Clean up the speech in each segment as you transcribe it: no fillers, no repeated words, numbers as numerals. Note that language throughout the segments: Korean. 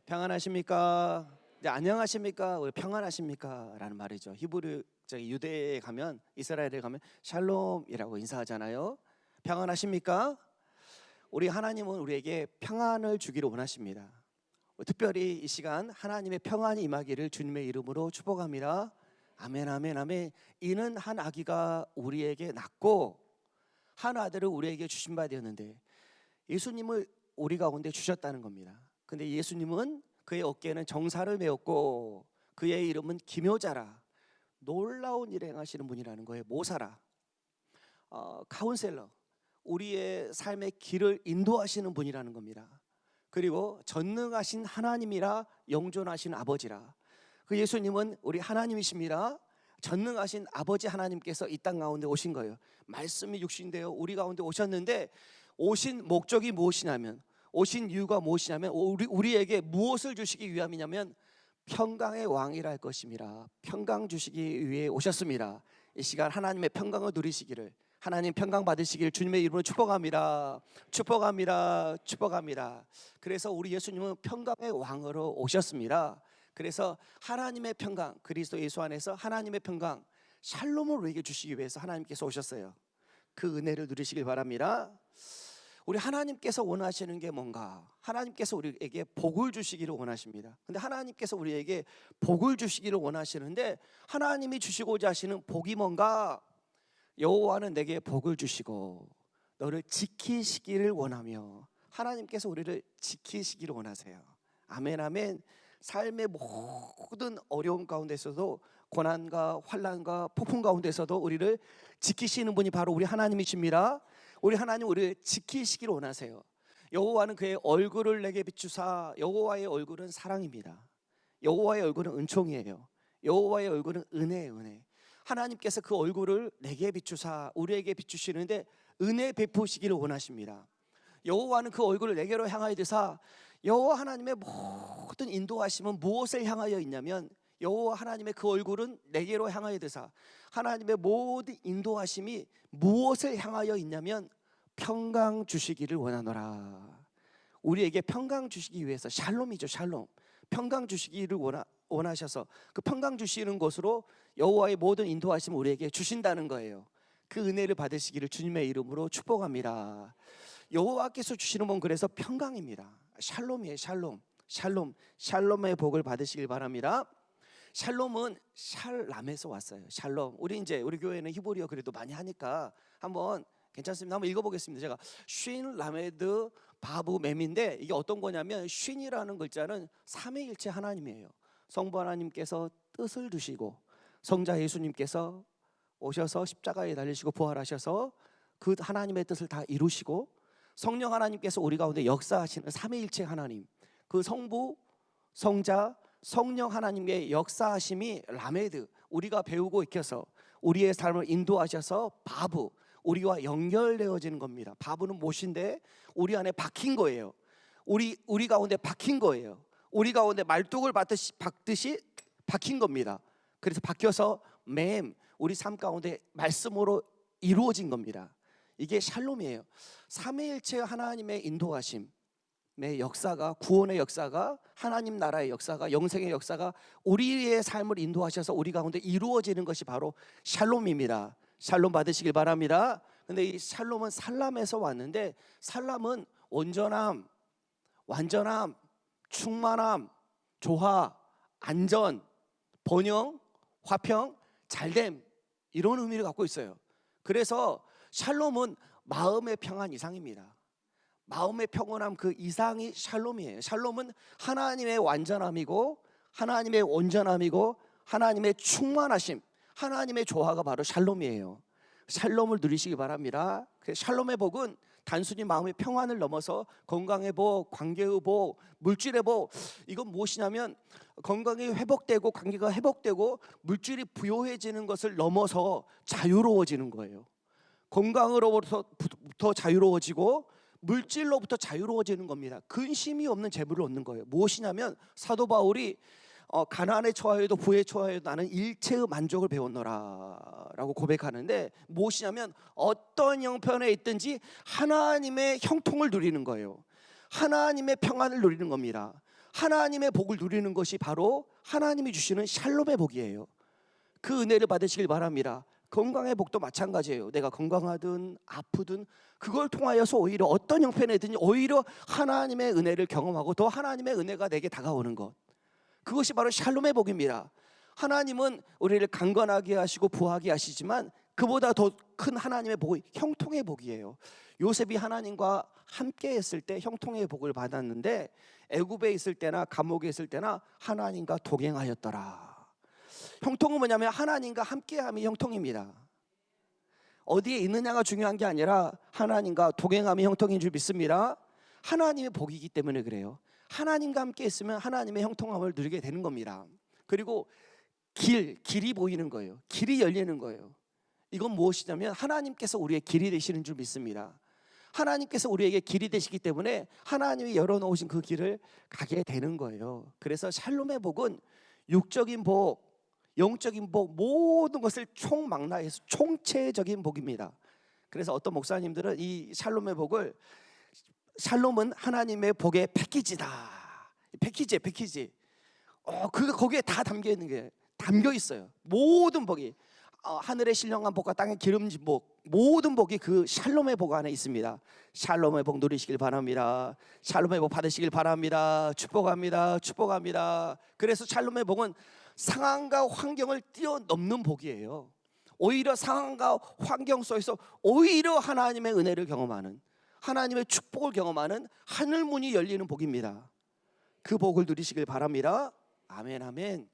평안하십니까? 네, 안녕하십니까? 우리 평안하십니까? 라는 말이죠. 히브리 유대에 가면, 이스라엘에 가면 샬롬이라고 인사하잖아요. 평안하십니까? 우리 하나님은 우리에게 평안을 주기를 원하십니다. 특별히 이 시간 하나님의 평안이 임하기를 주님의 이름으로 축복합니다. 아멘, 아멘, 아멘. 이는 한 아기가 우리에게 낳고 한 아들을 우리에게 주신 바 되었는데, 예수님을 우리 가운데 주셨다는 겁니다. 근데 예수님은 그의 어깨에는 정사를 메었고 그의 이름은 기묘자라, 놀라운 일을 행하시는 분이라는 거예요. 모사라, 카운셀러, 우리의 삶의 길을 인도하시는 분이라는 겁니다. 그리고 전능하신 하나님이라, 영존하신 아버지라. 그 예수님은 우리 하나님이십니다. 전능하신 아버지 하나님께서 이 땅 가운데 오신 거예요. 말씀이 육신되어 우리 가운데 오셨는데, 오신 목적이 무엇이냐면, 오신 이유가 무엇이냐면, 우리에게 무엇을 주시기 위함이냐면 평강의 왕이라 할 것입니다. 평강 주시기 위해 오셨습니다. 이 시간 하나님의 평강을 누리시기를, 하나님 평강 받으시기를 주님의 이름으로 축복합니다. 축복합니다. 축복합니다. 그래서 우리 예수님은 평강의 왕으로 오셨습니다. 그래서 하나님의 평강, 그리스도 예수 안에서 하나님의 평강, 샬롬을 우리에게 주시기 위해서 하나님께서 오셨어요. 그 은혜를 누리시길 바랍니다. 우리 하나님께서 원하시는 게 뭔가? 하나님께서 우리에게 복을 주시기를 원하십니다. 근데 하나님께서 우리에게 복을 주시기를 원하시는데, 하나님이 주시고자 하시는 복이 뭔가? 여호와는 내게 복을 주시고 너를 지키시기를 원하며, 하나님께서 우리를 지키시기를 원하세요. 아멘, 아멘. 삶의 모든 어려움 가운데서도, 고난과 환난과 폭풍 가운데서도 우리를 지키시는 분이 바로 우리 하나님이십니다. 우리 하나님 우리를 지키시기를 원하세요. 여호와는 그의 얼굴을 내게 비추사, 여호와의 얼굴은 사랑입니다. 여호와의 얼굴은 은총이에요. 여호와의 얼굴은 은혜예요, 은혜. 하나님께서 그 얼굴을 내게 비추사, 우리에게 비추시는데 은혜 베푸시기를 원하십니다. 여호와는 그 얼굴을 내게로 향하여 드사, 여호와 하나님의 모든 인도하심은 무엇을 향하여 있냐면, 여호와 하나님의 그 얼굴은 내게로 향하여 드사, 하나님의 모든 인도하심이 무엇을 향하여 있냐면 평강 주시기를 원하노라. 우리에게 평강 주시기 위해서, 샬롬이죠, 샬롬. 평강 주시기를 원하셔서 그 평강 주시는 것으로 여호와의 모든 인도하심을 우리에게 주신다는 거예요. 그 은혜를 받으시기를 주님의 이름으로 축복합니다. 여호와께서 주시는 건 그래서 평강입니다. 샬롬이에요, 샬롬. 샬롬, 샬롬의 복을 받으시길 바랍니다. 샬롬은 샬람에서 왔어요. 샬롬. 우리 교회는 히브리어 그래도 많이 하니까 한번 괜찮습니다. 한번 읽어보겠습니다. 제가 쉰 라메드 바브 mem인데, 이게 어떤 거냐면, 쉰이라는 글자는 삼위일체 하나님이에요. 성부 하나님께서 뜻을 두시고, 성자 예수님께서 오셔서 십자가에 달리시고 부활하셔서 그 하나님의 뜻을 다 이루시고, 성령 하나님께서 우리 가운데 역사하시는 삼위일체 하나님, 그 성부, 성자, 성령 하나님의 역사하심이 라메드, 우리가 배우고 익혀서 우리의 삶을 인도하셔서 바브, 우리와 연결되어지는 겁니다. 바브는 무엇인데? 우리 안에 박힌 거예요. 우리 가운데 박힌 거예요. 우리 가운데 말뚝을 박듯이 박힌 겁니다. 그래서 박혀서 우리 삶 가운데 말씀으로 이루어진 겁니다. 이게 샬롬이에요. 삼위일체 하나님의 인도하심의 역사가, 구원의 역사가, 하나님 나라의 역사가, 영생의 역사가 우리의 삶을 인도하셔서 우리 가운데 이루어지는 것이 바로 샬롬입니다. 샬롬 받으시길 바랍니다. 근데 이 샬롬은 살람에서 왔는데, 살람은 온전함, 완전함, 충만함, 조화, 안전, 번영, 화평, 잘됨, 이런 의미를 갖고 있어요. 그래서 샬롬은 마음의 평안 이상입니다. 마음의 평온함 그 이상이 샬롬이에요. 샬롬은 하나님의 완전함이고, 하나님의 온전함이고, 하나님의 충만하심, 하나님의 조화가 바로 샬롬이에요. 샬롬을 누리시기 바랍니다. 샬롬의 복은 단순히 마음의 평안을 넘어서 건강의 복, 관계의 복, 물질의 복, 이건 무엇이냐면 건강이 회복되고 관계가 회복되고 물질이 부요해지는 것을 넘어서 자유로워지는 거예요. 건강으로부터 자유로워지고 물질로부터 자유로워지는 겁니다. 근심이 없는 재물을 얻는 거예요. 무엇이냐면, 사도 바울이 가난에 처하여도 부에 처하여도 나는 일체의 만족을 배웠노라 라고 고백하는데, 무엇이냐면 어떤 형편에 있든지 하나님의 형통을 누리는 거예요. 하나님의 평안을 누리는 겁니다. 하나님의 복을 누리는 것이 바로 하나님이 주시는 샬롬의 복이에요. 그 은혜를 받으시길 바랍니다. 건강의 복도 마찬가지예요. 내가 건강하든 아프든 그걸 통하여서 오히려 어떤 형편이든지 오히려 하나님의 은혜를 경험하고 더 하나님의 은혜가 내게 다가오는 것, 그것이 바로 샬롬의 복입니다. 하나님은 우리를 강건하게 하시고 부하게 하시지만 그보다 더 큰 하나님의 복이 형통의 복이에요. 요셉이 하나님과 함께 했을 때 형통의 복을 받았는데 애굽에 있을 때나 감옥에 있을 때나 하나님과 동행하였더라. 형통은 뭐냐면 하나님과 함께함이 형통입니다. 어디에 있느냐가 중요한 게 아니라 하나님과 동행함이 형통인 줄 믿습니다. 하나님의 복이기 때문에 그래요. 하나님과 함께 있으면 하나님의 형통함을 누리게 되는 겁니다. 그리고 길이 보이는 거예요. 길이 열리는 거예요. 이건 무엇이냐면 하나님께서 우리의 길이 되시는 줄 믿습니다. 하나님께서 우리에게 길이 되시기 때문에 하나님이 열어놓으신 그 길을 가게 되는 거예요. 그래서 샬롬의 복은 육적인 복, 영적인 복, 모든 것을 총망라해서 총체적인 복입니다. 그래서 어떤 목사님들은 이 샬롬의 복을, 샬롬은 하나님의 복의 패키지다. 패키지. 거기에 다 담겨 있는 게 담겨 있어요. 모든 복이, 하늘의 신령한 복과 땅의 기름진 복, 모든 복이 그 샬롬의 복 안에 있습니다. 샬롬의 복 누리시길 바랍니다. 샬롬의 복 받으시길 바랍니다. 축복합니다. 그래서 샬롬의 복은 상황과 환경을 뛰어넘는 복이에요. 오히려 상황과 환경 속에서 오히려 하나님의 은혜를 경험하는, 하나님의 축복을 경험하는 하늘 문이 열리는 복입니다. 그 복을 누리시길 바랍니다. 아멘.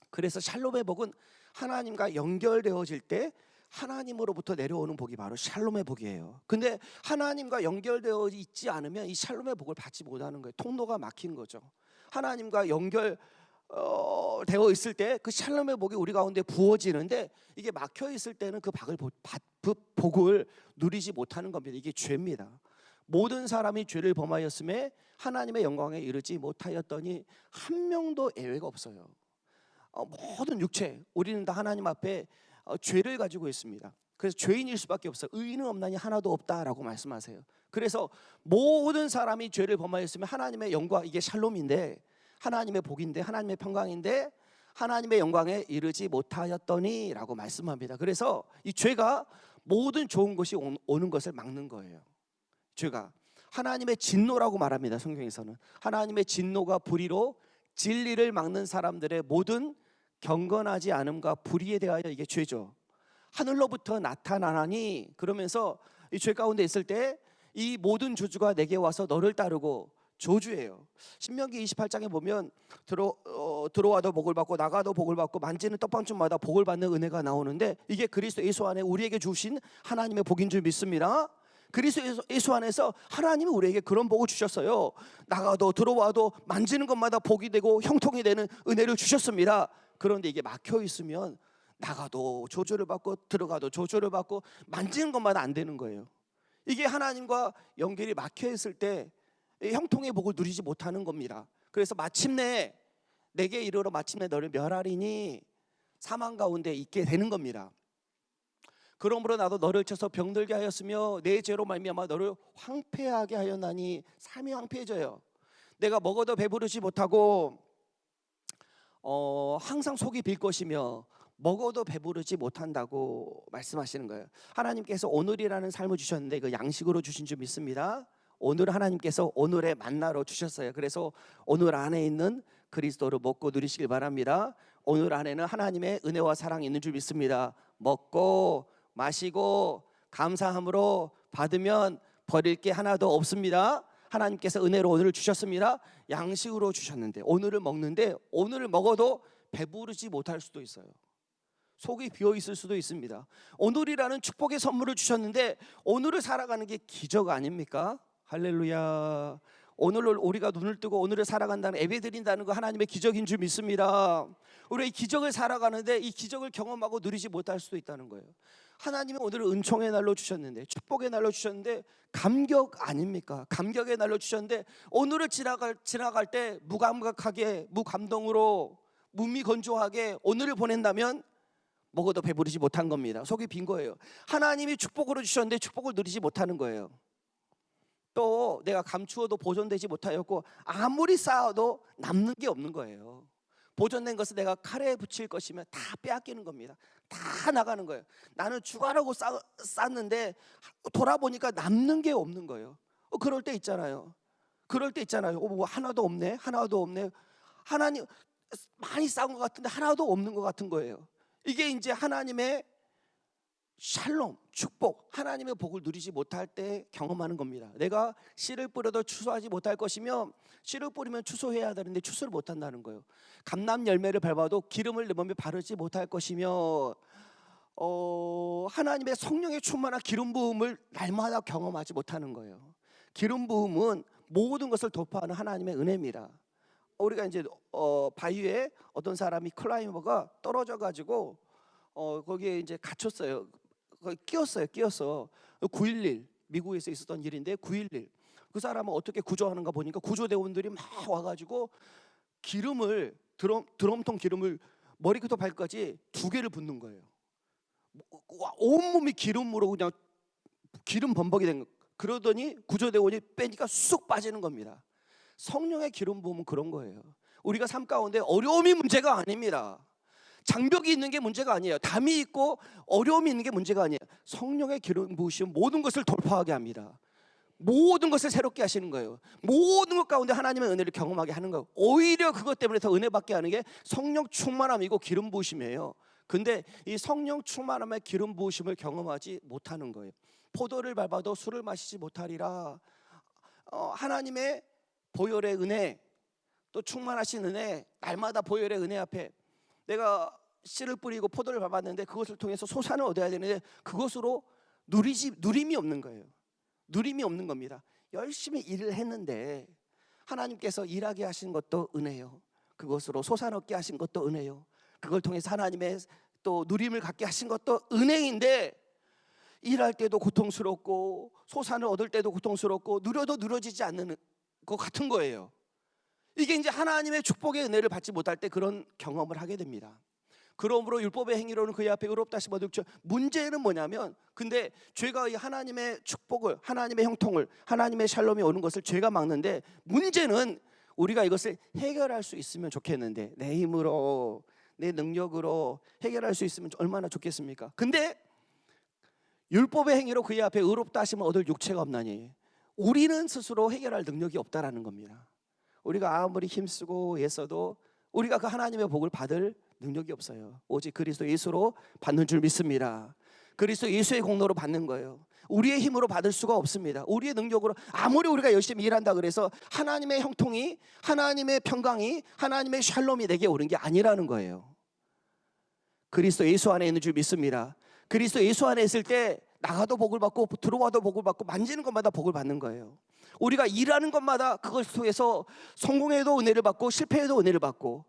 그래서 샬롬의 복은 하나님과 연결되어질 때 하나님으로부터 내려오는 복이 바로 샬롬의 복이에요. 근데 하나님과 연결되어 있지 않으면 이 샬롬의 복을 받지 못하는 거예요. 통로가 막힌 거죠. 하나님과 연결 되어 있을 때 그 샬롬의 복이 우리 가운데 부어지는데, 이게 막혀 있을 때는 그 복을 누리지 못하는 겁니다. 이게 죄입니다. 모든 사람이 죄를 범하였음에 하나님의 영광에 이르지 못하였더니 한 명도 예외가 없어요. 모든 육체, 우리는 다 하나님 앞에 죄를 가지고 있습니다. 그래서 죄인일 수밖에 없어요. 의인은 없나니 하나도 없다라고 말씀하세요. 그래서 모든 사람이 죄를 범하였으면 하나님의 영광, 이게 샬롬인데, 하나님의 복인데, 하나님의 평강인데 하나님의 영광에 이르지 못하였더니 라고 말씀합니다. 그래서 이 죄가 모든 좋은 것이 오는 것을 막는 거예요. 죄가 하나님의 진노라고 말합니다. 성경에서는 하나님의 진노가 불의로 진리를 막는 사람들의 모든 경건하지 않음과 불의에 대하여 이게 죄죠. 하늘로부터 나타나나니, 그러면서 이 죄 가운데 있을 때 이 모든 저주가 내게 와서 너를 따르고, 저주예요. 신명기 28장에 보면 들어와도 복을 받고 나가도 복을 받고 만지는 떡방춤마다 복을 받는 은혜가 나오는데, 이게 그리스도 예수 안에 우리에게 주신 하나님의 복인 줄 믿습니다. 그리스도 예수 안에서 하나님이 우리에게 그런 복을 주셨어요. 나가도 들어와도 만지는 것마다 복이 되고 형통이 되는 은혜를 주셨습니다. 그런데 이게 막혀 있으면 나가도 저주를 받고 들어가도 저주를 받고 만지는 것마다 안 되는 거예요. 이게 하나님과 연결이 막혀 있을 때 형통의 복을 누리지 못하는 겁니다. 그래서 마침내 내게 이르러 마침내 너를 멸하리니 사망 가운데 있게 되는 겁니다. 그러므로 나도 너를 쳐서 병들게 하였으며 내 죄로 말미암아 너를 황폐하게 하였나니, 삶이 황폐해져요. 내가 먹어도 배부르지 못하고 항상 속이 빌 것이며 먹어도 배부르지 못한다고 말씀하시는 거예요. 하나님께서 오늘이라는 삶을 주셨는데 그 양식으로 주신 줄 믿습니다. 오늘 하나님께서 오늘의 만나로 주셨어요. 그래서 오늘 안에 있는 그리스도를 먹고 누리시길 바랍니다. 오늘 안에는 하나님의 은혜와 사랑이 있는 줄 믿습니다. 먹고 마시고 감사함으로 받으면 버릴 게 하나도 없습니다. 하나님께서 은혜로 오늘을 주셨습니다. 양식으로 주셨는데 오늘을 먹는데, 오늘을 먹어도 배부르지 못할 수도 있어요. 속이 비어 있을 수도 있습니다. 오늘이라는 축복의 선물을 주셨는데 오늘을 살아가는 게 기적 아닙니까? 할렐루야. 오늘을 우리가 눈을 뜨고 오늘을 살아간다는, 예배드린다는 거 하나님의 기적인 줄 믿습니다. 우리가 이 기적을 살아가는데 이 기적을 경험하고 누리지 못할 수도 있다는 거예요. 하나님은 오늘을 은총의 날로 주셨는데, 축복의 날로 주셨는데 감격 아닙니까? 감격의 날로 주셨는데 오늘을 지나갈 때 무감각하게, 무감동으로, 무미건조하게 오늘을 보낸다면 먹어도 배부르지 못한 겁니다. 속이 빈 거예요. 하나님이 축복으로 주셨는데 축복을 누리지 못하는 거예요. 또 내가 감추어도 보존되지 못하였고 아무리 쌓아도 남는 게 없는 거예요. 보존된 것을 내가 칼에 붙일 것이면 다 빼앗기는 겁니다. 다 나가는 거예요. 나는 주가라고 쌌는데 돌아보니까 남는 게 없는 거예요. 그럴 때 있잖아요. 뭐 하나도 없네. 하나님 많이 쌓은 것 같은데 하나도 없는 것 같은 거예요. 이게 이제 하나님의 샬롬, 축복, 하나님의 복을 누리지 못할 때 경험하는 겁니다. 내가 씨를 뿌려도 추수하지 못할 것이며 씨를 뿌리면 추수해야 되는데 추수를 못한다는 거예요. 감람 열매를 밟아도 기름을 내 몸에 바르지 못할 것이며 하나님의 성령의 충만한 기름 부음을 날마다 경험하지 못하는 거예요. 기름 부음은 모든 것을 돌파하는 하나님의 은혜입니다. 우리가 이제 바위에 어떤 사람이 클라이머가 떨어져 가지고 거기에 이제 갇혔어요. 거기 끼었어. 9.11 미국에서 있었던 일인데 9.11 그 사람은 어떻게 구조하는가 보니까 구조대원들이 막 와가지고 기름을 드럼통 기름을 머리부터 발끝까지 2개를 붓는 거예요. 온몸이 기름으로 그냥 기름 범벅이 된 거. 그러더니 구조대원이 빼니까 쑥 빠지는 겁니다. 성령의 기름 부음은 그런 거예요. 우리가 삶 가운데 어려움이 문제가 아닙니다. 장벽이 있는 게 문제가 아니에요. 담이 있고 어려움이 있는 게 문제가 아니에요. 성령의 기름 부으시면 모든 것을 돌파하게 합니다. 모든 것을 새롭게 하시는 거예요. 모든 것 가운데 하나님의 은혜를 경험하게 하는 거예요. 오히려 그것 때문에 더 은혜 받게 하는 게 성령 충만함이고 기름 부으심이에요. 근데 이 성령 충만함의 기름 부으심을 경험하지 못하는 거예요. 포도를 밟아도 술을 마시지 못하리라. 하나님의 보혈의 은혜, 또 충만하신 은혜, 날마다 보혈의 은혜 앞에 내가 씨를 뿌리고 포도를 밟았는데 그것을 통해서 소산을 얻어야 되는데 그것으로 누림이 없는 거예요. 누림이 없는 겁니다. 열심히 일을 했는데 하나님께서 일하게 하신 것도 은혜요. 그것으로 소산 얻게 하신 것도 은혜요. 그걸 통해서 하나님의 또 누림을 갖게 하신 것도 은혜인데 일할 때도 고통스럽고 소산을 얻을 때도 고통스럽고 누려도 누려지지 않는 것 같은 거예요. 이게 이제 하나님의 축복의 은혜를 받지 못할 때 그런 경험을 하게 됩니다. 그러므로 율법의 행위로는 그의 앞에 의롭다 하심을 얻죠. 문제는 뭐냐면 근데 죄가 이 하나님의 축복을, 하나님의 형통을, 하나님의 샬롬이 오는 것을 죄가 막는데 문제는 우리가 이것을 해결할 수 있으면 좋겠는데 내 힘으로 내 능력으로 해결할 수 있으면 얼마나 좋겠습니까? 근데 율법의 행위로 그의 앞에 의롭다 하심을 얻을 육체가 없나니 우리는 스스로 해결할 능력이 없다라는 겁니다. 우리가 아무리 힘쓰고 애써도 우리가 그 하나님의 복을 받을 능력이 없어요. 오직 그리스도 예수로 받는 줄 믿습니다. 그리스도 예수의 공로로 받는 거예요. 우리의 힘으로 받을 수가 없습니다. 우리의 능력으로 아무리 우리가 열심히 일한다 그래서 하나님의 형통이, 하나님의 평강이, 하나님의 샬롬이 내게 오는 게 아니라는 거예요. 그리스도 예수 안에 있는 줄 믿습니다. 그리스도 예수 안에 있을 때 나가도 복을 받고 들어와도 복을 받고 만지는 것마다 복을 받는 거예요. 우리가 일하는 것마다 그것을 통해서 성공해도 은혜를 받고 실패해도 은혜를 받고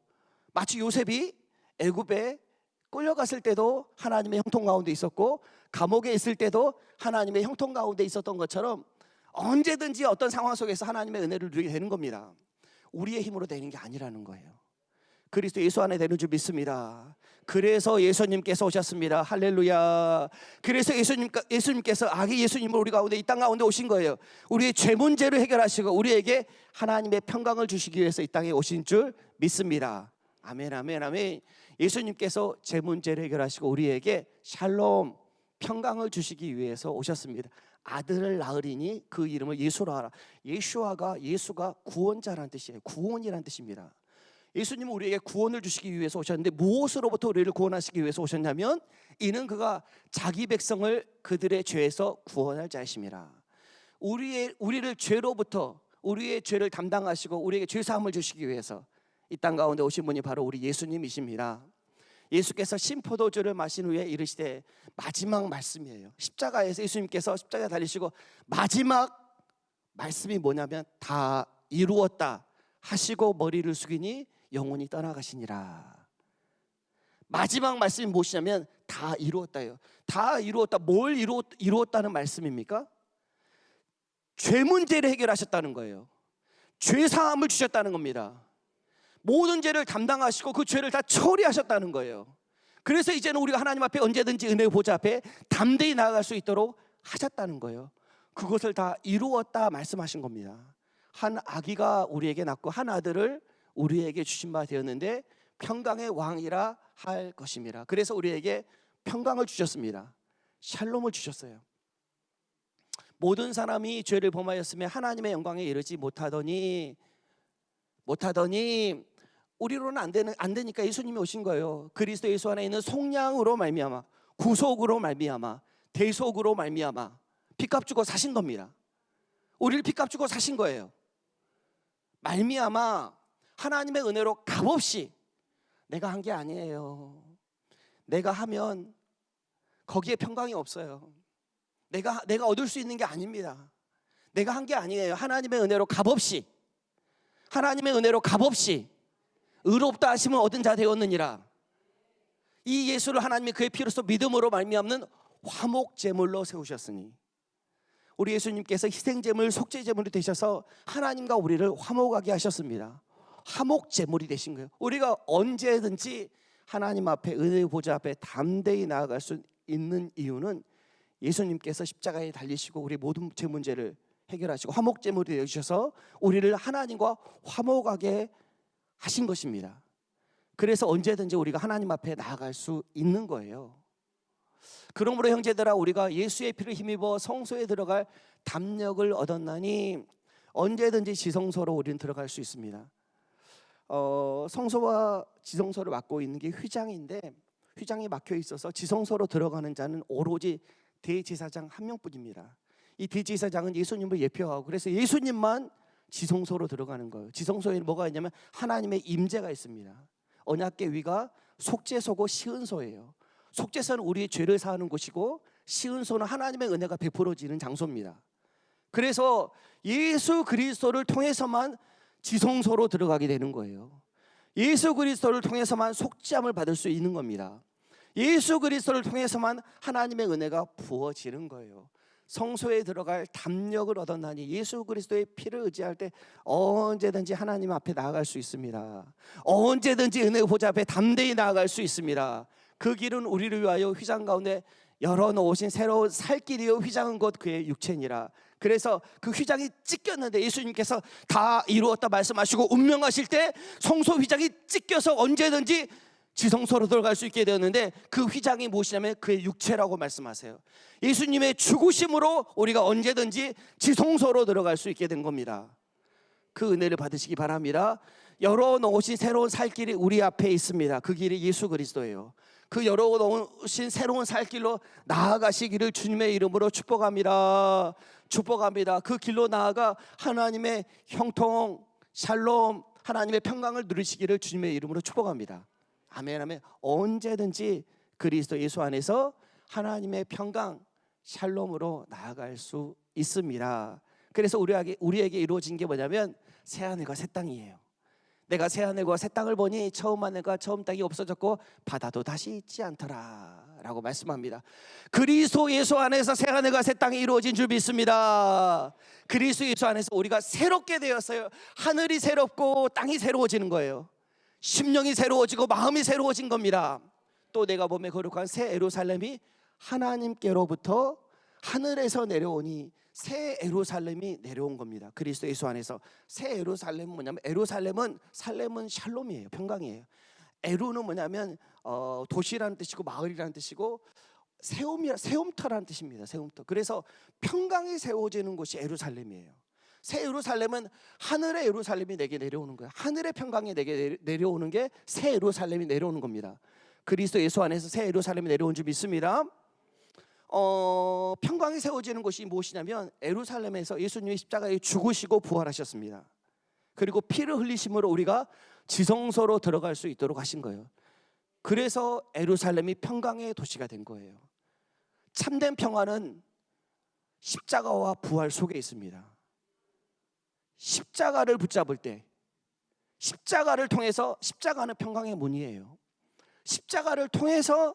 마치 요셉이 애굽에 끌려갔을 때도 하나님의 형통 가운데 있었고 감옥에 있을 때도 하나님의 형통 가운데 있었던 것처럼 언제든지 어떤 상황 속에서 하나님의 은혜를 누리게 되는 겁니다. 우리의 힘으로 되는 게 아니라는 거예요. 그리스도 예수 안에 되는 줄 믿습니다. 그래서 예수님께서 오셨습니다. 할렐루야. 그래서 예수님께서 아기 예수님을 우리 가운데 이 땅 가운데 오신 거예요. 우리의 죄 문제를 해결하시고 우리에게 하나님의 평강을 주시기 위해서 이 땅에 오신 줄 믿습니다. 아멘 아멘 아멘. 예수님께서 죄 문제를 해결하시고 우리에게 샬롬 평강을 주시기 위해서 오셨습니다. 아들을 낳으리니 그 이름을 예수라 하라. 예수가 구원자라는 뜻이에요. 구원이라는 뜻입니다. 예수님은 우리에게 구원을 주시기 위해서 오셨는데 무엇으로부터 우리를 구원하시기 위해서 오셨냐면 이는 그가 자기 백성을 그들의 죄에서 구원할 자이심이라. 우리를 죄로부터 우리의 죄를 담당하시고 우리에게 죄사함을 주시기 위해서 이 땅 가운데 오신 분이 바로 우리 예수님이십니다. 예수께서 신포도주를 마신 후에 이르시되 마지막 말씀이에요. 십자가에서 예수님께서 십자가에 달리시고 마지막 말씀이 뭐냐면 다 이루었다 하시고 머리를 숙이니 영혼이 떠나가시니라. 마지막 말씀이 무엇이냐면 다 이루었다예요. 다 이루었다. 뭘 이루었다는 말씀입니까? 죄 문제를 해결하셨다는 거예요. 죄 사함을 주셨다는 겁니다. 모든 죄를 담당하시고 그 죄를 다 처리하셨다는 거예요. 그래서 이제는 우리가 하나님 앞에 언제든지 은혜의 보좌 앞에 담대히 나아갈 수 있도록 하셨다는 거예요. 그것을 다 이루었다 말씀하신 겁니다. 한 아기가 우리에게 낳고 한 아들을 우리에게 주신 바 되었는데 평강의 왕이라 할 것입니다. 그래서 우리에게 평강을 주셨습니다. 샬롬을 주셨어요. 모든 사람이 죄를 범하였으며 하나님의 영광에 이르지 못하더니 우리로는 안 되니까 예수님이 오신 거예요. 그리스도 예수 안에 있는 속량으로 말미암아, 구속으로 말미암아, 대속으로 말미암아 핏값 주고 사신 겁니다. 우리를 핏값 주고 사신 거예요. 말미암아 하나님의 은혜로 값없이, 내가 한 게 아니에요. 내가 하면 거기에 평강이 없어요. 내가 얻을 수 있는 게 아닙니다. 내가 한 게 아니에요. 하나님의 은혜로 값없이, 하나님의 은혜로 값없이 의롭다 하심을 얻은 자 되었느니라. 이 예수를 하나님이 그의 피로써 믿음으로 말미암는 화목제물로 세우셨으니, 우리 예수님께서 희생제물, 속죄제물이 되셔서 하나님과 우리를 화목하게 하셨습니다. 화목제물이 되신 거예요. 우리가 언제든지 하나님 앞에, 은혜의 보좌 앞에 담대히 나아갈 수 있는 이유는 예수님께서 십자가에 달리시고 우리 모든 죄 문제를 해결하시고 화목제물이 되셔서 우리를 하나님과 화목하게 하신 것입니다. 그래서 언제든지 우리가 하나님 앞에 나아갈 수 있는 거예요. 그러므로 형제들아, 우리가 예수의 피를 힘입어 성소에 들어갈 담력을 얻었나니 언제든지 지성소로 우리는 들어갈 수 있습니다. 성소와 지성소를 맡고 있는 게 휘장인데, 휘장이 막혀 있어서 지성소로 들어가는 자는 오로지 대제사장 한 명뿐입니다. 이 대제사장은 예수님을 예표하고, 그래서 예수님만 지성소로 들어가는 거예요. 지성소에 뭐가 있냐면 하나님의 임재가 있습니다. 언약궤 위가 속죄소고 시은소예요. 속죄소는 우리의 죄를 사하는 곳이고, 시은소는 하나님의 은혜가 베풀어지는 장소입니다. 그래서 예수 그리스도를 통해서만 지성소로 들어가게 되는 거예요. 예수 그리스도를 통해서만 속죄함을 받을 수 있는 겁니다. 예수 그리스도를 통해서만 하나님의 은혜가 부어지는 거예요. 성소에 들어갈 담력을 얻었나니, 예수 그리스도의 피를 의지할 때 언제든지 하나님 앞에 나아갈 수 있습니다. 언제든지 은혜의 보좌 앞에 담대히 나아갈 수 있습니다. 그 길은 우리를 위하여 휘장 가운데 열어놓으신 새로운 살 길이요, 휘장은 곧 그의 육체니라. 그래서 그 휘장이 찢겼는데 예수님께서 다 이루었다 말씀하시고 운명하실 때 성소 휘장이 찢겨서 언제든지 지성소로 들어갈 수 있게 되었는데, 그 휘장이 무엇이냐면 그의 육체라고 말씀하세요. 예수님의 죽으심으로 우리가 언제든지 지성소로 들어갈 수 있게 된 겁니다. 그 은혜를 받으시기 바랍니다. 열어놓으신 새로운 살 길이 우리 앞에 있습니다. 그 길이 예수 그리스도예요. 그 열어놓으신 새로운 살 길로 나아가시기를 주님의 이름으로 축복합니다. 축복합니다. 그 길로 나아가 하나님의 형통, 샬롬, 하나님의 평강을 누리시기를 주님의 이름으로 축복합니다. 아멘, 아멘. 언제든지 그리스도 예수 안에서 하나님의 평강, 샬롬으로 나아갈 수 있습니다. 그래서 우리에게 이루어진 게 뭐냐면 새하늘과 새 땅이에요. 내가 새하늘과 새 땅을 보니 처음 하늘과 처음 땅이 없어졌고 바다도 다시 있지 않더라 라고 말씀합니다. 그리스도 예수 안에서 새하늘과 새 땅이 이루어진 줄 믿습니다. 그리스도 예수 안에서 우리가 새롭게 되었어요. 하늘이 새롭고 땅이 새로워지는 거예요. 심령이 새로워지고 마음이 새로워진 겁니다. 또 내가 보면 거룩한 새 예루살렘이 하나님께로부터 하늘에서 내려오니, 새 예루살렘이 내려온 겁니다. 그리스도 예수 안에서. 새 예루살렘은 뭐냐면, 살렘은 샬롬이에요, 평강이에요. 에루는 뭐냐면 도시라는 뜻이고 마을이라는 뜻이고 세움터라는 뜻입니다. 세움터. 그래서 평강이 세워지는 곳이 예루살렘이에요. 새 예루살렘은 하늘의 예루살렘이 내게 내려오는 거예요. 하늘의 평강이 내게 내려오는 게 새 예루살렘이 내려오는 겁니다. 그리스도 예수 안에서 새 예루살렘이 내려온 줄 믿습니다. 평강이 세워지는 곳이 무엇이냐면, 예루살렘에서 예수님이 십자가에 죽으시고 부활하셨습니다. 그리고 피를 흘리심으로 우리가 지성소로 들어갈 수 있도록 하신 거예요. 그래서 예루살렘이 평강의 도시가 된 거예요. 참된 평화는 십자가와 부활 속에 있습니다. 십자가를 붙잡을 때, 십자가를 통해서, 십자가는 평강의 문이에요. 십자가를 통해서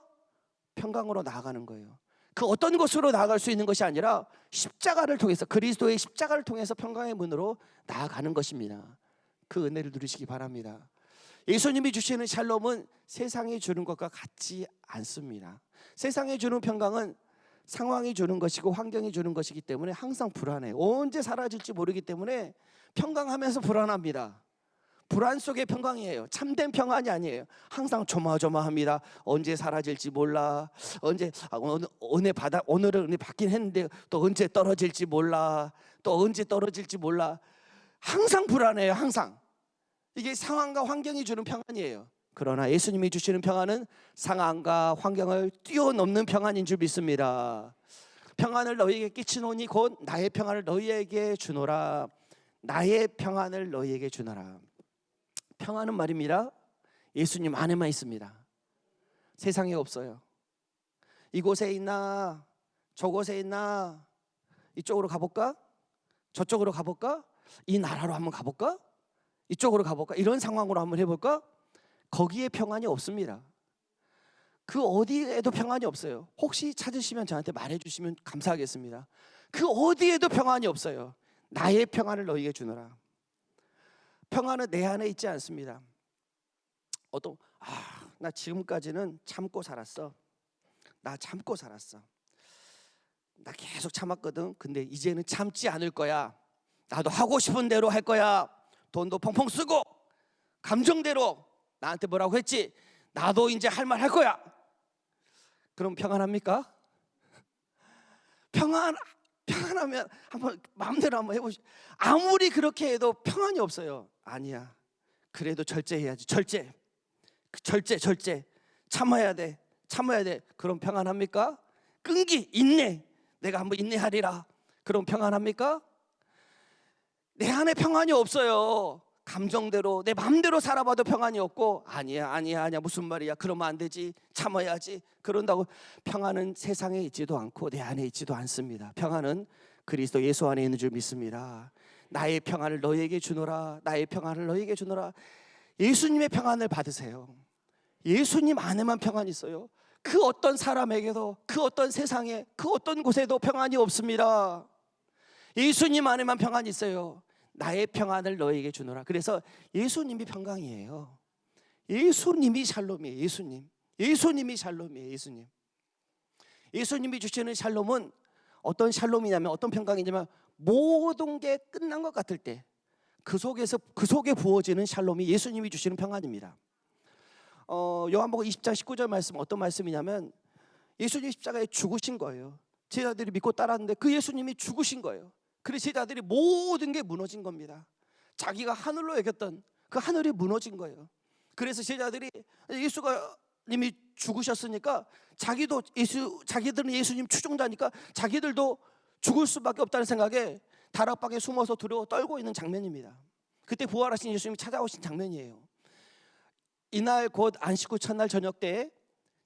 평강으로 나아가는 거예요. 그 어떤 곳으로 나아갈 수 있는 것이 아니라 십자가를 통해서, 그리스도의 십자가를 통해서 평강의 문으로 나아가는 것입니다. 그 은혜를 누리시기 바랍니다. 예수님이 주시는 샬롬은 세상이 주는 것과 같지 않습니다. 세상이 주는 평강은 상황이 주는 것이고 환경이 주는 것이기 때문에 항상 불안해요. 언제 사라질지 모르기 때문에 평강하면서 불안합니다. 불안 속의 평강이에요. 참된 평안이 아니에요. 항상 조마조마합니다. 언제 사라질지 몰라. 오늘은 은혜 받긴 했는데 또 언제 떨어질지 몰라. 또 언제 떨어질지 몰라. 항상 불안해요. 항상. 이게 상황과 환경이 주는 평안이에요. 그러나 예수님이 주시는 평안은 상황과 환경을 뛰어넘는 평안인 줄 믿습니다. 평안을 너희에게 끼치노니 곧 나의 평안을 너희에게 주노라. 나의 평안을 너희에게 주노라. 평안은 말입니다, 예수님 안에만 있습니다. 세상에 없어요. 이곳에 있나 저곳에 있나, 이쪽으로 가볼까? 저쪽으로 가볼까? 이 나라로 한번 가볼까? 이쪽으로 가볼까? 이런 상황으로 한번 해볼까? 거기에 평안이 없습니다. 그 어디에도 평안이 없어요. 혹시 찾으시면 저한테 말해주시면 감사하겠습니다. 그 어디에도 평안이 없어요. 나의 평안을 너희에게 주노라. 평안은 내 안에 있지 않습니다. 나 지금까지는 참고 살았어. 나 참고 살았어. 나 계속 참았거든. 근데 이제는 참지 않을 거야. 나도 하고 싶은 대로 할 거야. 돈도 펑펑 쓰고 감정대로 나한테 뭐라고 했지? 나도 이제 할 말 할 거야. 그럼 평안합니까? 평안하면 한번 마음대로 한번 해보시죠. 아무리 그렇게 해도 평안이 없어요. 아니야, 그래도 절제해야지. 절제. 참아야 돼. 그럼 평안합니까? 끈기, 인내. 내가 한번 인내하리라. 그럼 평안합니까? 내 안에 평안이 없어요. 감정대로 내 마음대로 살아봐도 평안이 없고, 아니야 무슨 말이야, 그러면 안 되지, 참아야지. 그런다고 평안은 세상에 있지도 않고 내 안에 있지도 않습니다. 평안은 그리스도 예수 안에 있는 줄 믿습니다. 나의 평안을 너희에게 주노라. 나의 평안을 너희에게 주노라. 예수님의 평안을 받으세요. 예수님 안에만 평안이 있어요. 그 어떤 사람에게도, 그 어떤 세상에, 그 어떤 곳에도 평안이 없습니다. 예수님 안에만 평안이 있어요. 나의 평안을 너희에게 주노라. 그래서 예수님이 평강이에요. 예수님이 샬롬이에요. 예수님이 샬롬이에요. 예수님이 주시는 샬롬은 어떤 샬롬이냐면, 어떤 평강이냐면, 모든 게 끝난 것 같을 때 그 속에 부어지는 샬롬이 예수님이 주시는 평안입니다. 요한복음 20장 19절 말씀, 어떤 말씀이냐면, 예수님 십자가에 죽으신 거예요. 제자들이 믿고 따랐는데 그 예수님이 죽으신 거예요. 그래서 제자들이 모든 게 무너진 겁니다. 자기가 하늘로 여겼던 그 하늘이 무너진 거예요. 그래서 제자들이 예수님이 죽으셨으니까 자기들은 예수님 추종자니까 자기들도 죽을 수밖에 없다는 생각에 다락방에 숨어서 두려워 떨고 있는 장면입니다. 그때 부활하신 예수님이 찾아오신 장면이에요. 이날 곧 안식 후 첫날 저녁 때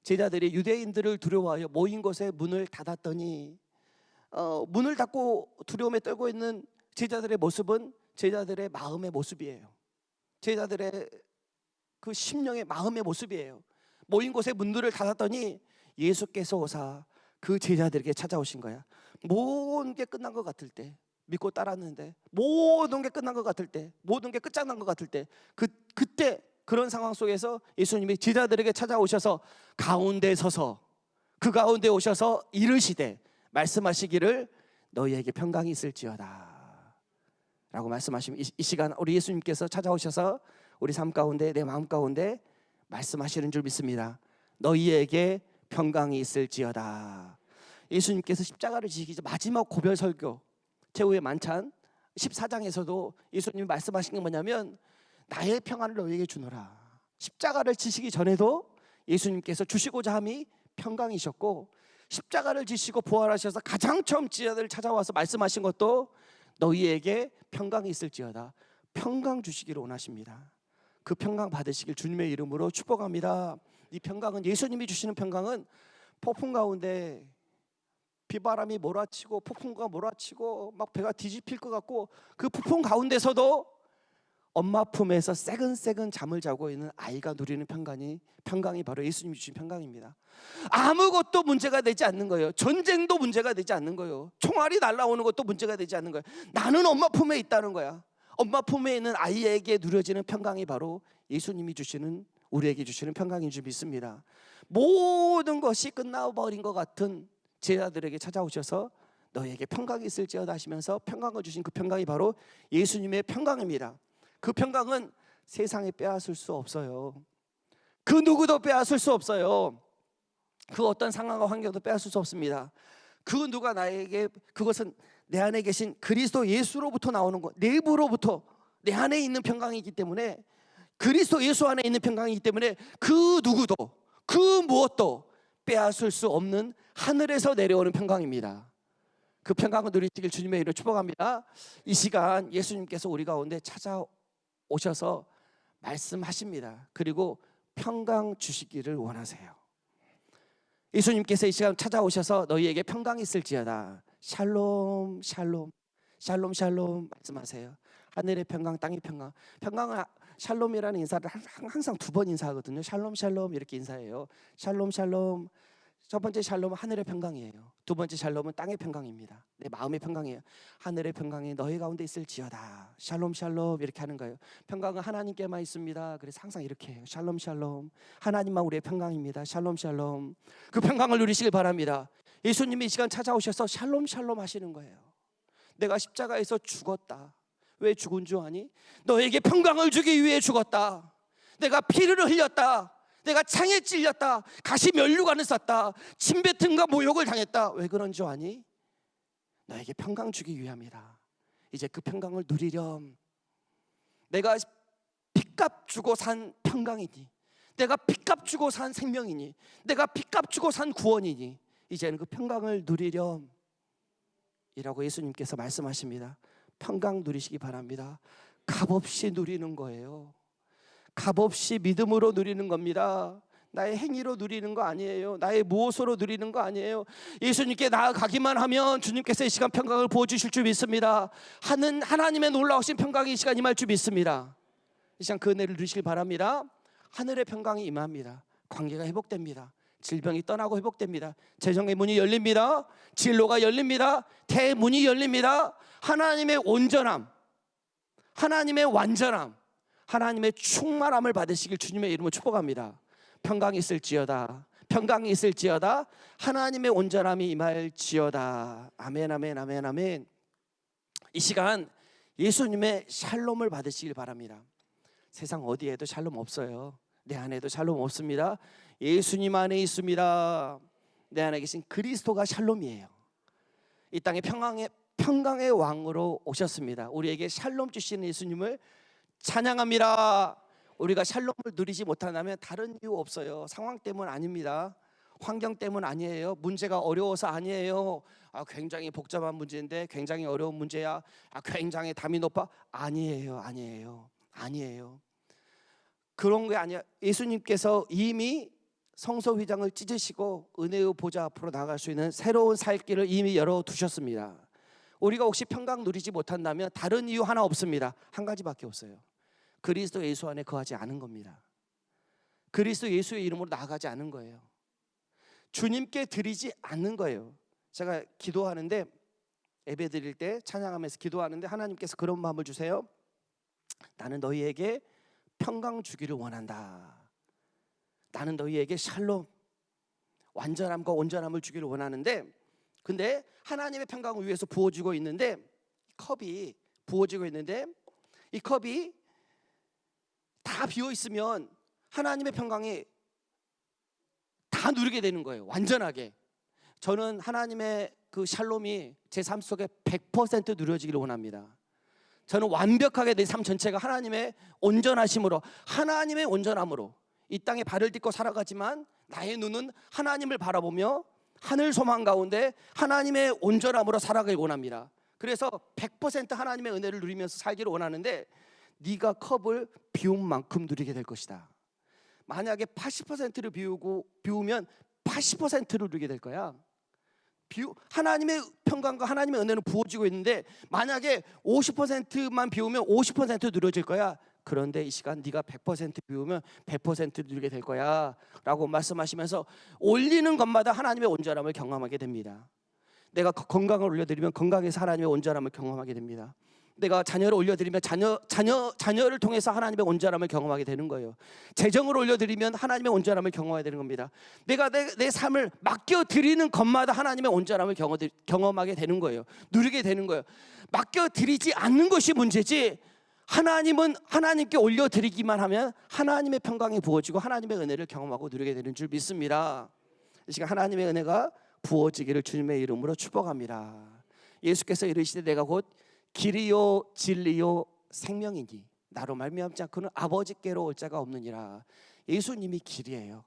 제자들이 유대인들을 두려워하여 모인 곳에 문을 닫았더니, 문을 닫고 두려움에 떨고 있는 제자들의 모습은 제자들의 마음의 모습이에요. 제자들의 그 심령의 마음의 모습이에요. 모인 곳에 문들을 닫았더니 예수께서 오사 그 제자들에게 찾아오신 거야. 모든 게 끝난 것 같을 때, 믿고 따랐는데 모든 게 끝난 것 같을 때, 모든 게 끝장난 것 같을 때, 그때 그런 상황 속에서 예수님이 제자들에게 찾아오셔서 가운데 서서, 그 가운데 오셔서 이르시되 말씀하시기를 너희에게 평강이 있을지어다 라고 말씀하시면, 이 시간 우리 예수님께서 찾아오셔서 우리 삶 가운데, 내 마음 가운데 말씀하시는 줄 믿습니다. 너희에게 평강이 있을지어다. 예수님께서 십자가를 지시기 전 마지막 고별 설교, 최후의 만찬 14장에서도 예수님이 말씀하신 게 뭐냐면, 나의 평안을 너희에게 주노라. 십자가를 지시기 전에도 예수님께서 주시고자 함이 평강이셨고, 십자가를 지시고 부활하셔서 가장 처음 제자들을 찾아와서 말씀하신 것도 너희에게 평강이 있을지어다. 평강 주시기를 원하십니다. 그 평강 받으시길 주님의 이름으로 축복합니다. 이 평강은, 예수님이 주시는 평강은 폭풍 가운데 비바람이 몰아치고 폭풍과 몰아치고 막 배가 뒤집힐 것 같고, 그 폭풍 가운데서도 엄마 품에서 새근새근 잠을 자고 있는 아이가 누리는 평강이 바로 예수님이 주신 평강입니다. 아무것도 문제가 되지 않는 거예요. 전쟁도 문제가 되지 않는 거예요. 총알이 날아오는 것도 문제가 되지 않는 거예요. 나는 엄마 품에 있다는 거야. 엄마 품에 있는 아이에게 누려지는 평강이 바로 예수님이 주시는, 우리에게 주시는 평강인 줄 믿습니다. 모든 것이 끝나버린 것 같은 제자들에게 찾아오셔서 너희에게 평강이 있을지어다 하시면서 평강을 주신 그 평강이 바로 예수님의 평강입니다. 그 평강은 세상에 빼앗을 수 없어요. 그 누구도 빼앗을 수 없어요. 그 어떤 상황과 환경도 빼앗을 수 없습니다. 그 누가 나에게, 그것은 내 안에 계신 그리스도 예수로부터 나오는 것, 내부로부터 내 안에 있는 평강이기 때문에, 그리스도 예수 안에 있는 평강이기 때문에 그 누구도 그 무엇도 빼앗을 수 없는 하늘에서 내려오는 평강입니다. 그 평강을 누리시길 주님의 이름으로 축복합니다. 이 시간 예수님께서 우리 가운데 찾아오셔서 말씀하십니다. 그리고 평강 주시기를 원하세요. 예수님께서 이 시간 찾아오셔서 너희에게 평강이 있을지어다. 샬롬 샬롬 샬롬 샬롬 말씀하세요. 하늘의 평강, 땅의 평강. 평강은 샬롬이라는 인사를 항상 2번 인사하거든요. 샬롬 샬롬 이렇게 인사해요. 샬롬 샬롬. 첫 번째 샬롬은 하늘의 평강이에요. 두 번째 샬롬은 땅의 평강입니다. 내 마음의 평강이에요. 하늘의 평강이 너희 가운데 있을지어다. 샬롬 샬롬 이렇게 하는 거예요. 평강은 하나님께만 있습니다. 그래서 항상 이렇게 해요. 샬롬 샬롬. 하나님만 우리의 평강입니다. 샬롬 샬롬. 그 평강을 누리시길 바랍니다. 예수님이 이 시간 찾아오셔서 샬롬 샬롬 하시는 거예요. 내가 십자가에서 죽었다. 왜 죽은 줄 아니? 너에게 평강을 주기 위해 죽었다. 내가 피를 흘렸다. 내가 창에 찔렸다. 가시 면류관을 쌌다. 침뱉음과 모욕을 당했다. 왜 그런 줄 아니? 너에게 평강 주기 위함이다. 이제 그 평강을 누리렴. 내가 핏값 주고 산 평강이니, 내가 핏값 주고 산 생명이니, 내가 핏값 주고 산 구원이니, 이제는 그 평강을 누리렴 이라고 예수님께서 말씀하십니다. 평강 누리시기 바랍니다. 값없이 누리는 거예요. 값없이 믿음으로 누리는 겁니다. 나의 행위로 누리는 거 아니에요. 나의 무엇으로 누리는 거 아니에요. 예수님께 나아가기만 하면 주님께서 이 시간 평강을 부어주실 줄 믿습니다. 하나님의 놀라우신 평강이 이 시간 임할 줄 믿습니다. 이 시간 그 은혜를 누리시길 바랍니다. 하늘의 평강이 임합니다. 관계가 회복됩니다. 질병이 떠나고 회복됩니다. 재정의 문이 열립니다. 진로가 열립니다. 대문이 열립니다. 하나님의 온전함, 하나님의 완전함, 하나님의 충만함을 받으시길 주님의 이름으로 축복합니다. 평강이 있을지어다. 평강이 있을지어다. 하나님의 온전함이 임할지어다. 아멘 아멘 아멘 아멘. 이 시간 예수님의 샬롬을 받으시길 바랍니다. 세상 어디에도 샬롬 없어요. 내 안에도 샬롬 없습니다. 예수님 안에 있습니다. 내 안에 계신 그리스도가 샬롬이에요. 이 땅에 평강의 왕으로 오셨습니다. 우리에게 샬롬 주시는 예수님을 찬양합니다. 우리가 샬롬을 누리지 못한다면 다른 이유 없어요. 상황 때문 아닙니다. 환경 때문 아니에요. 문제가 어려워서 아니에요. 굉장히 복잡한 문제인데 굉장히 어려운 문제야. 굉장히 담이 높아. 아니에요. 그런 게 아니야. 예수님께서 이미 성소 휘장을 찢으시고 은혜의 보좌 앞으로 나갈 수 있는 새로운 살 길을 이미 열어두셨습니다. 우리가 혹시 평강 누리지 못한다면 다른 이유 하나 없습니다. 한 가지밖에 없어요. 그리스도 예수 안에 거하지 않은 겁니다. 그리스도 예수의 이름으로 나아가지 않은 거예요. 주님께 드리지 않는 거예요. 제가 기도하는데, 예배 드릴 때 찬양하면서 기도하는데 하나님께서 그런 마음을 주세요. 나는 너희에게 평강 주기를 원한다. 나는 너희에게 샬롬, 완전함과 온전함을 주기를 원하는데, 근데 하나님의 평강을 위해서 부어지고 있는데, 컵이 부어지고 있는데 이 컵이 다 비어 있으면 하나님의 평강이 다 누리게 되는 거예요. 완전하게. 저는 하나님의 그 샬롬이 제 삶 속에 100% 누려지기를 원합니다. 저는 완벽하게 내 삶 전체가 하나님의 온전하심으로, 하나님의 온전함으로 이 땅에 발을 딛고 살아가지만 나의 눈은 하나님을 바라보며 하늘 소망 가운데 하나님의 온전함으로 살아가길 원합니다. 그래서 100% 하나님의 은혜를 누리면서 살기를 원하는데, 네가 컵을 비운 만큼 누리게 될 것이다. 만약에 80%를 비우면 80%를 누리게 될 거야. 하나님의 평강과 하나님의 은혜는 부어지고 있는데 만약에 50%만 비우면 50% 누려질 거야. 그런데 이 시간 네가 100% 비우면 100% 누리게 될 거야 라고 말씀하시면서 올리는 것마다 하나님의 온전함을 경험하게 됩니다. 내가 건강을 올려드리면 건강에서 하나님의 온전함을 경험하게 됩니다. 내가 자녀를 올려드리면 자녀를 통해서 하나님의 온전함을 경험하게 되는 거예요. 재정을 올려드리면 하나님의 온전함을 경험하게 되는 겁니다. 내가 내 삶을 맡겨드리는 것마다 하나님의 온전함을 경험하게 되는 거예요. 누리게 되는 거예요. 맡겨드리지 않는 것이 문제지, 하나님은 하나님께 올려드리기만 하면 하나님의 평강이 부어지고 하나님의 은혜를 경험하고 누리게 되는 줄 믿습니다. 이 시간 하나님의 은혜가 부어지기를 주님의 이름으로 축복합니다. 예수께서 이르시되 내가 곧 길이요 진리요 생명이니 나로 말미암지 않고는 아버지께로 올 자가 없느니라. 예수님이 길이에요.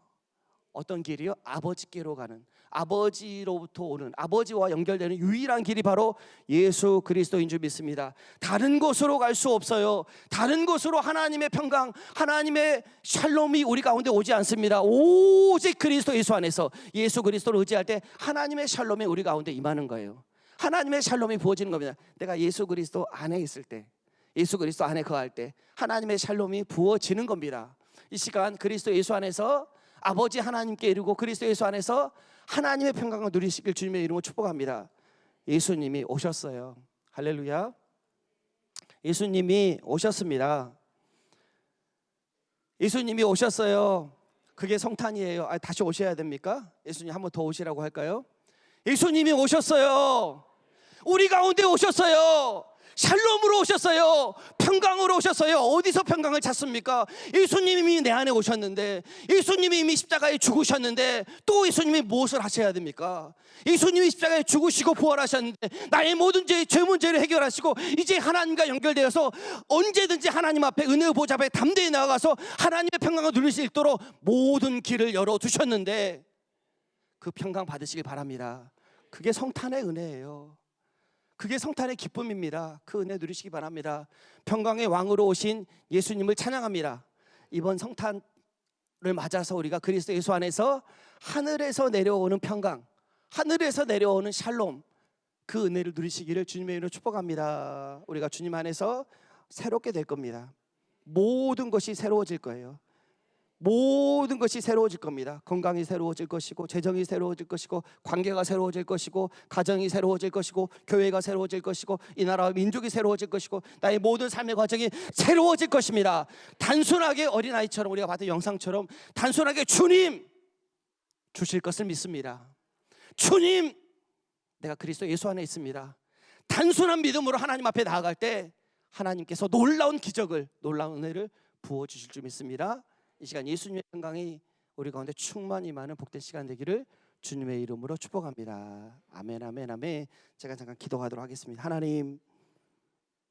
어떤 길이요? 아버지께로 가는, 아버지로부터 오는, 아버지와 연결되는 유일한 길이 바로 예수 그리스도인 줄 믿습니다. 다른 곳으로 갈 수 없어요. 다른 곳으로 하나님의 평강, 하나님의 샬롬이 우리 가운데 오지 않습니다. 오직 그리스도 예수 안에서, 예수 그리스도를 의지할 때 하나님의 샬롬이 우리 가운데 임하는 거예요. 하나님의 샬롬이 부어지는 겁니다. 내가 예수 그리스도 안에 있을 때, 예수 그리스도 안에 거할 때 하나님의 샬롬이 부어지는 겁니다. 이 시간 그리스도 예수 안에서 아버지 하나님께 이르고 그리스도 예수 안에서 하나님의 평강을 누리시길 주님의 이름으로 축복합니다. 예수님이 오셨어요. 할렐루야. 예수님이 오셨습니다. 예수님이 오셨어요. 그게 성탄이에요. 다시 오셔야 됩니까? 예수님 한 번 더 오시라고 할까요? 예수님이 오셨어요. 우리 가운데 오셨어요. 샬롬으로 오셨어요. 평강으로 오셨어요. 어디서 평강을 찾습니까? 예수님이 내 안에 오셨는데, 예수님이 이미 십자가에 죽으셨는데 또 예수님이 무엇을 하셔야 됩니까? 예수님이 십자가에 죽으시고 부활하셨는데 나의 모든 죄 문제를 해결하시고 이제 하나님과 연결되어서 언제든지 하나님 앞에 은혜의 보좌 앞에 담대히 나아가서 하나님의 평강을 누릴 수 있도록 모든 길을 열어두셨는데 그 평강 받으시길 바랍니다. 그게 성탄의 은혜예요. 그게 성탄의 기쁨입니다. 그 은혜 누리시기 바랍니다. 평강의 왕으로 오신 예수님을 찬양합니다. 이번 성탄을 맞아서 우리가 그리스도 예수 안에서 하늘에서 내려오는 평강, 하늘에서 내려오는 샬롬, 그 은혜를 누리시기를 주님의 이름으로 축복합니다. 우리가 주님 안에서 새롭게 될 겁니다. 모든 것이 새로워질 거예요. 모든 것이 새로워질 겁니다. 건강이 새로워질 것이고, 재정이 새로워질 것이고, 관계가 새로워질 것이고, 가정이 새로워질 것이고, 교회가 새로워질 것이고, 이 나라와 민족이 새로워질 것이고, 나의 모든 삶의 과정이 새로워질 것입니다. 단순하게 어린아이처럼, 우리가 봤던 영상처럼 단순하게 주님 주실 것을 믿습니다. 주님, 내가 그리스도 예수 안에 있습니다. 단순한 믿음으로 하나님 앞에 나아갈 때 하나님께서 놀라운 기적을, 놀라운 은혜를 부어주실 줄 믿습니다. 이 시간 예수님의 평강이 우리 가운데 충만히 많은 복된 시간 되기를 주님의 이름으로 축복합니다. 아멘, 아멘, 아멘. 제가 잠깐 기도하도록 하겠습니다. 하나님,